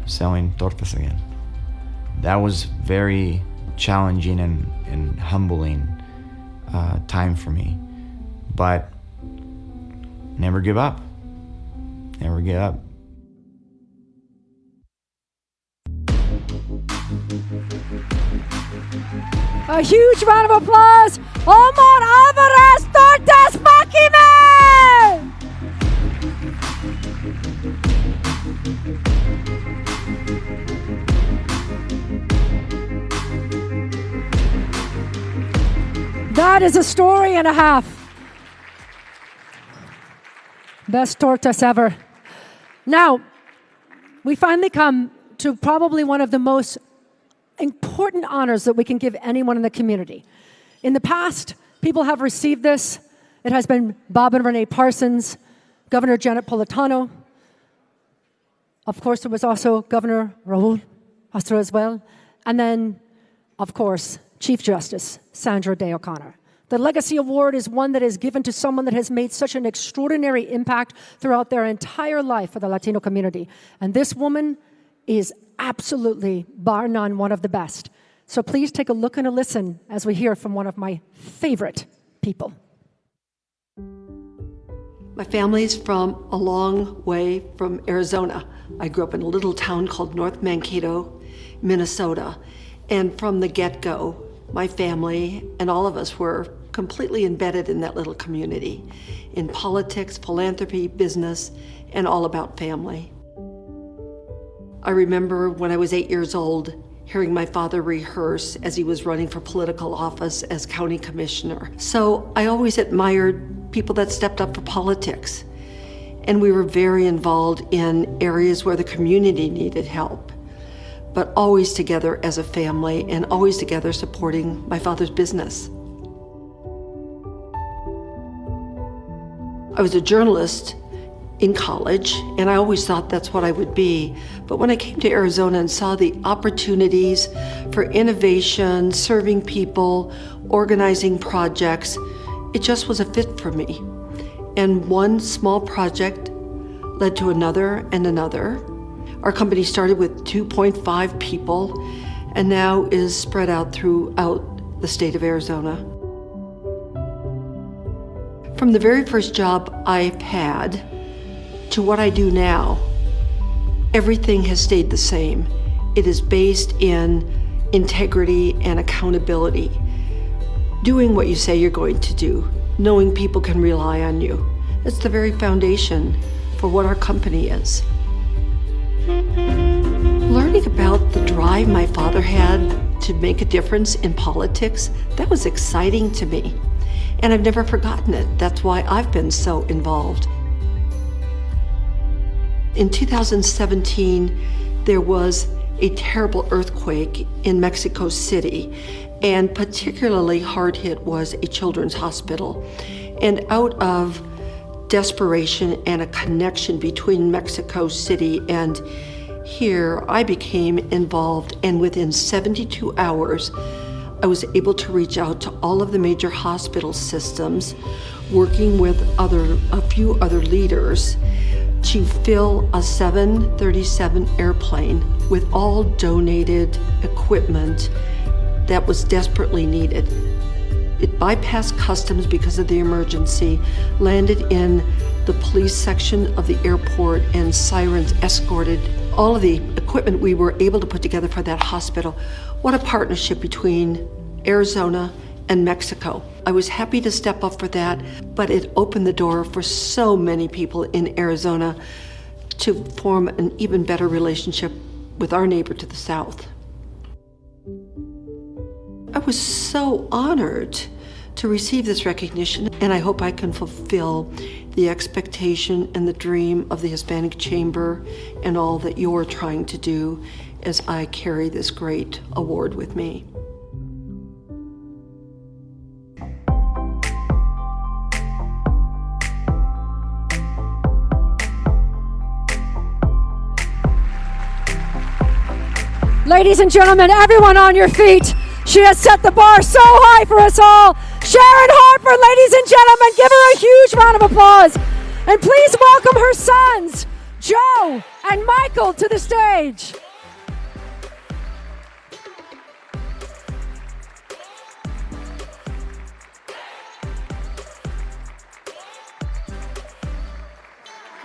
selling tortas again. That was very challenging and humbling time for me. But never give up. Never give up. A huge round of applause, Omar Alvarez Tortas Pakime! That is a story and a half. Best tortas ever. Now, we finally come to probably one of the most important honors that we can give anyone in the community. In the past, people have received this. It has been Bob and Renee Parsons, Governor Janet Politano. Of course, there was also Governor Raul Castro as well. And then, of course, Chief Justice Sandra Day O'Connor. The Legacy Award is one that is given to someone that has made such an extraordinary impact throughout their entire life for the Latino community. And this woman is absolutely, bar none, one of the best. So please take a look and a listen as we hear from one of my favorite people. My family's from a long way from Arizona. I grew up in a little town called North Mankato, Minnesota. And from the get-go, my family and all of us were completely embedded in that little community, in politics, philanthropy, business, and all about family. I remember when I was 8 years old, hearing my father rehearse as he was running for political office as county commissioner. So I always admired people that stepped up for politics. And we were very involved in areas where the community needed help, but always together as a family and always together supporting my father's business. I was a journalist in college, and I always thought that's what I would be. But when I came to Arizona and saw the opportunities for innovation, serving people, organizing projects, it just was a fit for me. And one small project led to another and another. Our company started with 2.5 people and now is spread out throughout the state of Arizona. From the very first job I've had to what I do now, everything has stayed the same. It is based in integrity and accountability. Doing what you say you're going to do, knowing people can rely on you. It's the very foundation for what our company is. Learning about the drive my father had to make a difference in politics, that was exciting to me. And I've never forgotten it. That's why I've been so involved. In 2017, there was a terrible earthquake in Mexico City, and particularly hard hit was a children's hospital. And out of desperation and a connection between Mexico City and here. I became involved, and within 72 hours, I was able to reach out to all of the major hospital systems, working with a few other leaders to fill a 737 airplane with all donated equipment that was desperately needed. It bypassed customs because of the emergency, landed in the police section of the airport, and sirens escorted all of the equipment we were able to put together for that hospital. What a partnership between Arizona and Mexico. I was happy to step up for that, but it opened the door for so many people in Arizona to form an even better relationship with our neighbor to the south. I was so honored to receive this recognition, and I hope I can fulfill the expectation and the dream of the Hispanic Chamber and all that you're trying to do as I carry this great award with me. Ladies and gentlemen, everyone on your feet. She has set the bar so high for us all. Sharon Harper, ladies and gentlemen, give her a huge round of applause. And please welcome her sons, Joe and Michael, to the stage.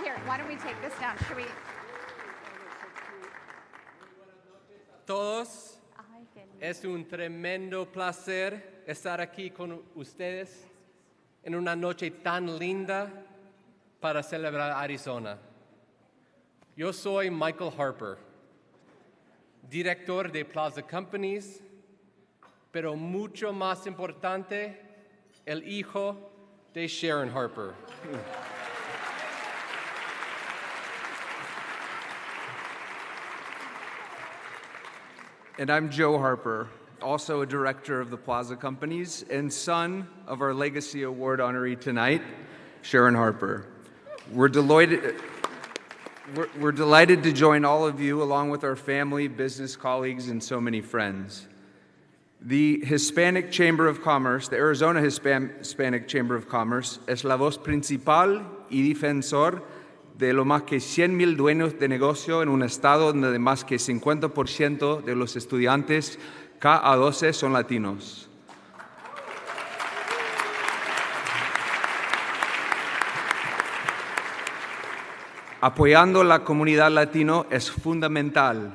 Here, why don't we take this down? Should we? Todos, es un tremendo placer estar aquí con ustedes en una noche tan linda para celebrar Arizona. Yo soy Michael Harper, director de Plaza Companies, pero mucho más importante, el hijo de Sharon Harper. And I'm Joe Harper, also a director of the Plaza Companies and son of our Legacy Award honoree tonight, Sharon Harper. We're delighted to join all of you along with our family, business colleagues, and so many friends. The Hispanic Chamber of Commerce, the Arizona Hispanic Chamber of Commerce, es la voz principal y defensor de lo más que 100,000 dueños de negocio en un estado donde más que 50% de los estudiantes cada 12 son latinos. Apoyando la comunidad latino es fundamental.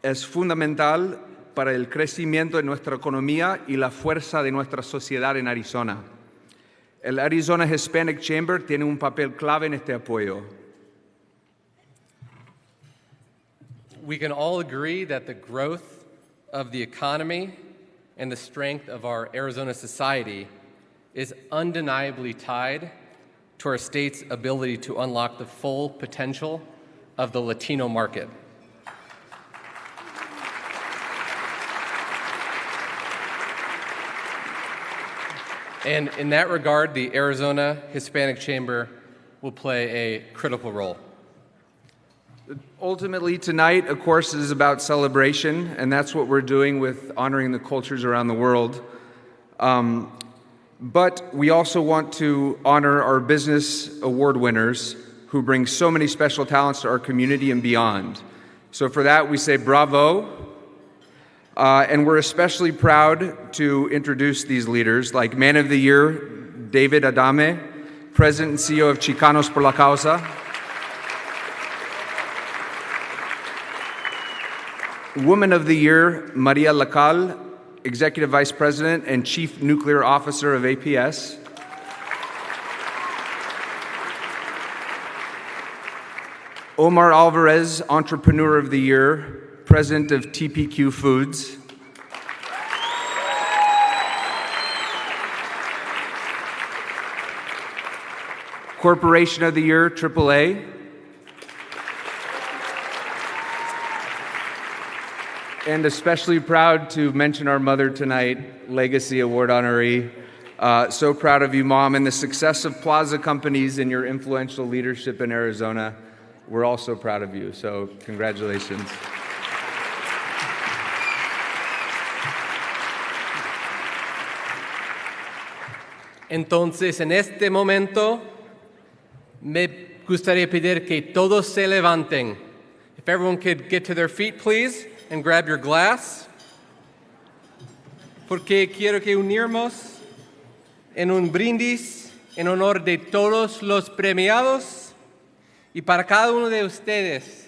Es fundamental para el crecimiento de nuestra economía y la fuerza de nuestra sociedad en Arizona. El Arizona Hispanic Chamber tiene un papel clave en este apoyo. We can all agree that the growth of the economy and the strength of our Arizona society is undeniably tied to our state's ability to unlock the full potential of the Latino market. And in that regard, the Arizona Hispanic Chamber will play a critical role. Ultimately, tonight, of course, is about celebration, and that's what we're doing with honoring the cultures around the world. But we also want to honor our business award winners who bring so many special talents to our community and beyond. So for that, we say bravo. And we're especially proud to introduce these leaders, like Man of the Year, David Adame, President and CEO of Chicanos por la Causa, Woman of the Year, Maria Lacal, Executive Vice President and Chief Nuclear Officer of APS, Omar Alvarez, Entrepreneur of the Year, President of TPQ Foods, Corporation of the Year, AAA, and especially proud to mention our mother tonight, Legacy Award honoree, So proud of you, Mom, and the success of Plaza companies and your influential leadership in Arizona. We're all so proud of you, so congratulations. Entonces, en este momento, me gustaría pedir que todos se levanten. If everyone could get to their feet, please, and grab your glass. Porque quiero que unirnos en un brindis en honor de todos los premiados y para cada uno de ustedes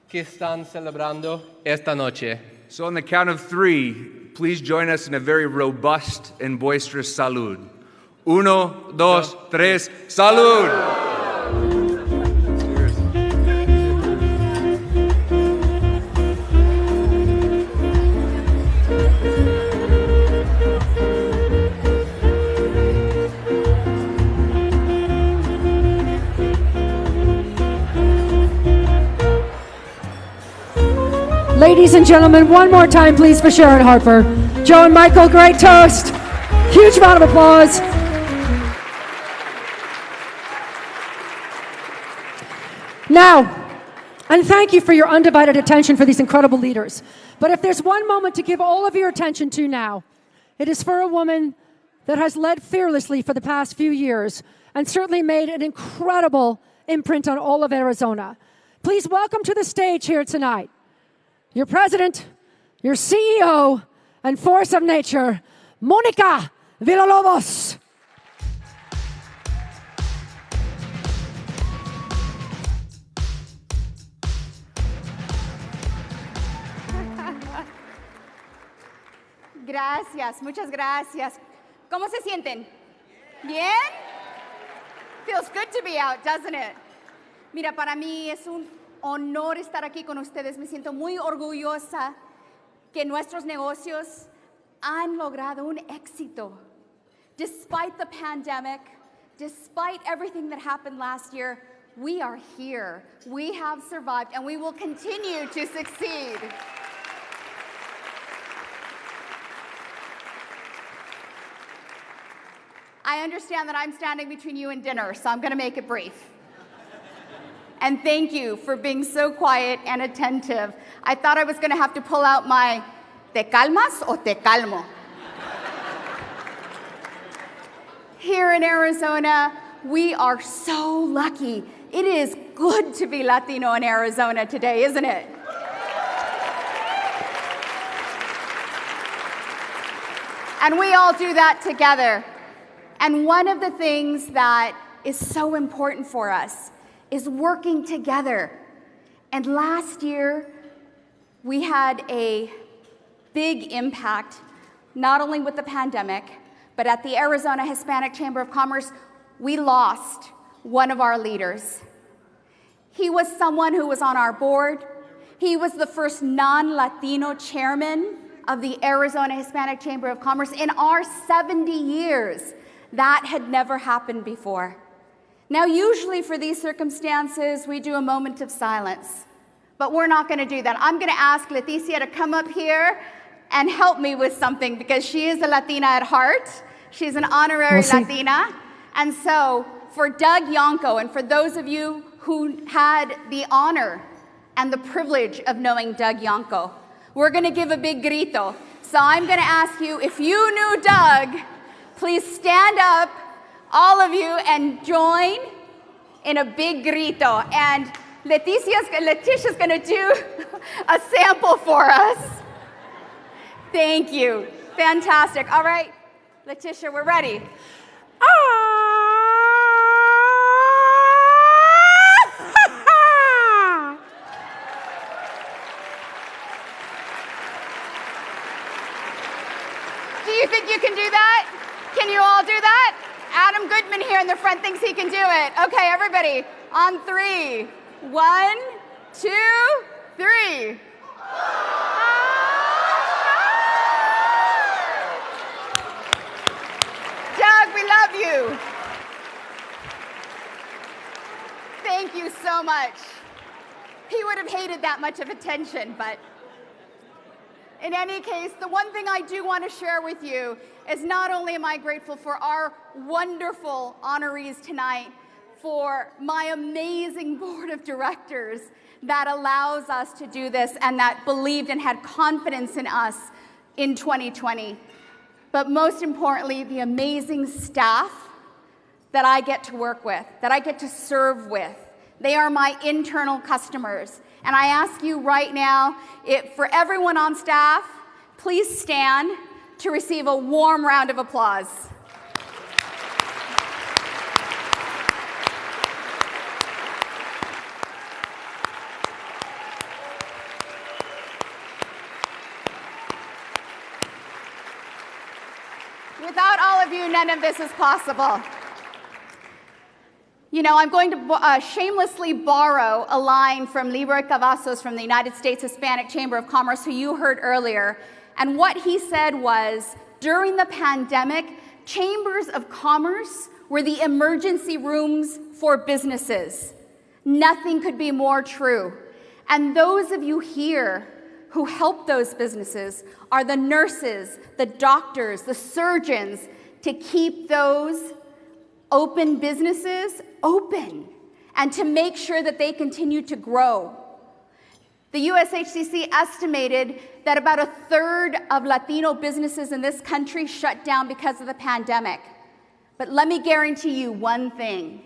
que están celebrando esta noche. So on the count of 3, please join us in a very robust and boisterous salud. 1, 2, 3, salud! Ladies and gentlemen, one more time, please, for Sharon Harper. Joe and Michael, great toast. Huge round of applause. Now, and thank you for your undivided attention for these incredible leaders. But if there's one moment to give all of your attention to now, it is for a woman that has led fearlessly for the past few years and certainly made an incredible imprint on all of Arizona. Please welcome to the stage here tonight your president, your CEO, and force of nature, Mónica Villalobos. Gracias, muchas gracias. ¿Cómo se sienten? ¿Bien? Feels good to be out, doesn't it? Mira, para mí es un honor estar aquí con ustedes. Me siento muy orgullosa que nuestros negocios han logrado un éxito. Despite the pandemic, despite everything that happened last year, we are here. We have survived, and we will continue to succeed. I understand that I'm standing between you and dinner, so I'm going to make it brief. And thank you for being so quiet and attentive. I thought I was going to have to pull out my ¿te calmas o te calmo? Here in Arizona, we are so lucky. It is good to be Latino in Arizona today, isn't it? And we all do that together. And one of the things that is so important for us is working together. And last year, we had a big impact, not only with the pandemic, but at the Arizona Hispanic Chamber of Commerce, we lost one of our leaders. He was someone who was on our board. He was the first non-Latino chairman of the Arizona Hispanic Chamber of Commerce in our 70 years. That had never happened before. Now, usually for these circumstances, we do a moment of silence, but we're not going to do that. I'm going to ask Leticia to come up here and help me with something because she is a Latina at heart. She's an honorary Latina. And so for Doug Yonko, and for those of you who had the honor and the privilege of knowing Doug Yonko, we're going to give a big grito. So I'm going to ask you, if you knew Doug, please stand up, all of you, and join in a big grito. And Leticia's going to do a sample for us. Thank you. Fantastic. All right, Leticia, we're ready. Do you think you can do that? Can you all do that? Adam Goodman here in the front thinks he can do it. Okay, everybody, on 3. 1, 2, 3. Doug, we love you. Thank you so much. He would have hated that much of attention, but In any case, the one thing I do want to share with you is not only am I grateful for our wonderful honorees tonight, for my amazing board of directors that allows us to do this and that believed and had confidence in us in 2020, but most importantly, the amazing staff that I get to work with, that I get to serve with. They are my internal customers. And I ask you right now, for everyone on staff, please stand to receive a warm round of applause. Without all of you, none of this is possible. You know, I'm going to shamelessly borrow a line from Leroy Cavazos from the United States Hispanic Chamber of Commerce, who you heard earlier. And what he said was, during the pandemic, chambers of commerce were the emergency rooms for businesses. Nothing could be more true. And those of you here who help those businesses are the nurses, the doctors, the surgeons to keep those open businesses open and to make sure that they continue to grow. The USHCC estimated that about a third of Latino businesses in this country shut down because of the pandemic. But let me guarantee you one thing,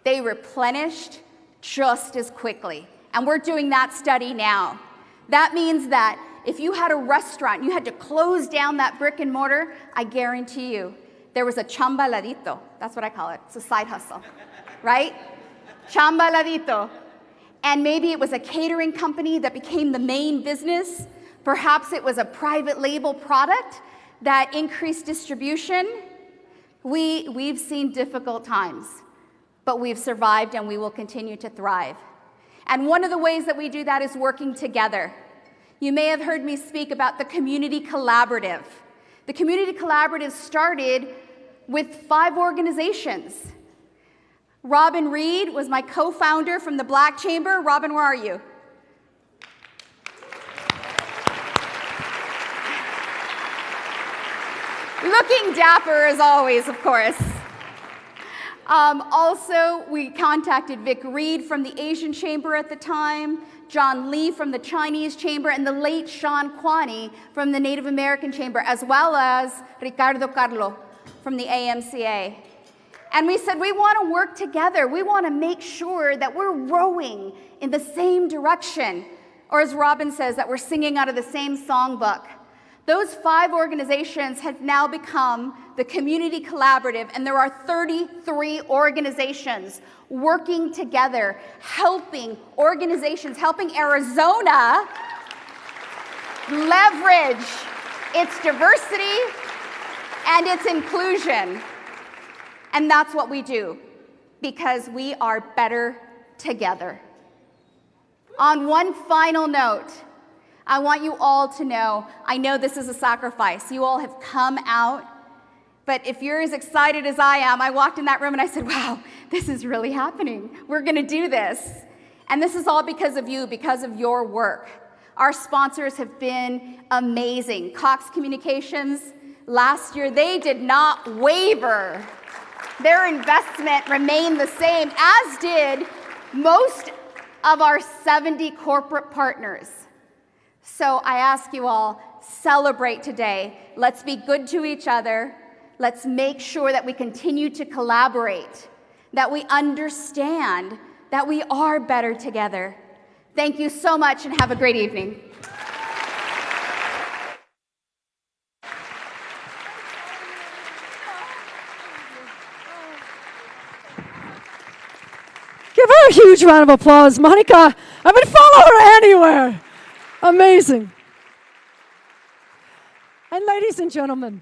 they replenished just as quickly. And we're doing that study now. That means that if you had a restaurant, you had to close down that brick and mortar, I guarantee you, there was a chamba ladito. That's what I call it. It's a side hustle, right? Chamba ladito. And maybe it was a catering company that became the main business. Perhaps it was a private label product that increased distribution. We've seen difficult times, but we've survived and we will continue to thrive. And one of the ways that we do that is working together. You may have heard me speak about the Community Collaborative. The Community Collaborative started with 5 organizations. Robin Reed was my co-founder from the Black Chamber. Robin, where are you? Looking dapper as always, of course. Also, we contacted Vic Reed from the Asian Chamber at the time, John Lee from the Chinese Chamber, and the late Sean Kwani from the Native American Chamber, as well as Ricardo Carlo from the AMCA. And we said, we want to work together. We want to make sure that we're rowing in the same direction, or as Robin says, that we're singing out of the same songbook. Those 5 organizations have now become the Community Collaborative, and there are 33 organizations working together, helping Arizona leverage its diversity and its inclusion. And that's what we do, because we are better together. On one final note, I want you all to know, I know this is a sacrifice. You all have come out, but if you're as excited as I am, I walked in that room and I said, wow, this is really happening. We're gonna do this. And this is all because of you, because of your work. Our sponsors have been amazing. Cox Communications, last year, they did not waver. Their investment remained the same, as did most of our 70 corporate partners. So I ask you all, celebrate today. Let's be good to each other. Let's make sure that we continue to collaborate, that we understand that we are better together. Thank you so much and have a great evening. Give her a huge round of applause, Monica. I would follow her anywhere. Amazing. And ladies and gentlemen,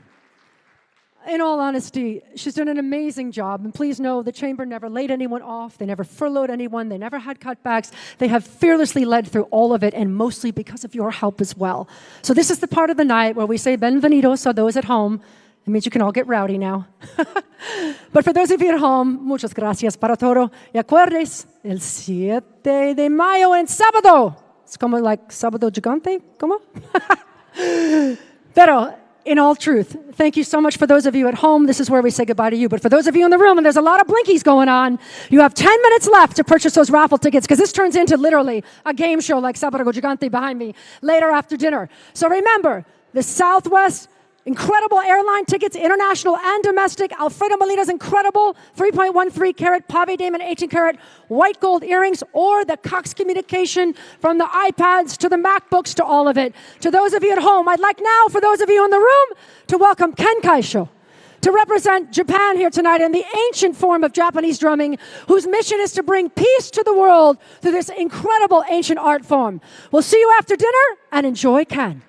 in all honesty, she's done an amazing job. And please know the Chamber never laid anyone off. They never furloughed anyone. They never had cutbacks. They have fearlessly led through all of it, and mostly because of your help as well. So this is the part of the night where we say bienvenidos to those at home. It means you can all get rowdy now. But for those of you at home, muchas gracias para todo. Y acuerdes, el 7 de mayo en sábado. It's como like sábado gigante, como? Pero, in all truth, thank you so much for those of you at home. This is where we say goodbye to you. But for those of you in the room, and there's a lot of blinkies going on, you have 10 minutes left to purchase those raffle tickets, because this turns into literally a game show like Sabado Gigante behind me later after dinner. So remember, the Southwest incredible airline tickets, international and domestic. Alfredo Molina's incredible 3.13 carat Pave Damon 18 carat white gold earrings, or the Cox communication from the iPads to the MacBooks to all of it. To those of you at home, I'd like now, for those of you in the room, to welcome Ken Kaisho to represent Japan here tonight in the ancient form of Japanese drumming, whose mission is to bring peace to the world through this incredible ancient art form. We'll see you after dinner, and enjoy Ken.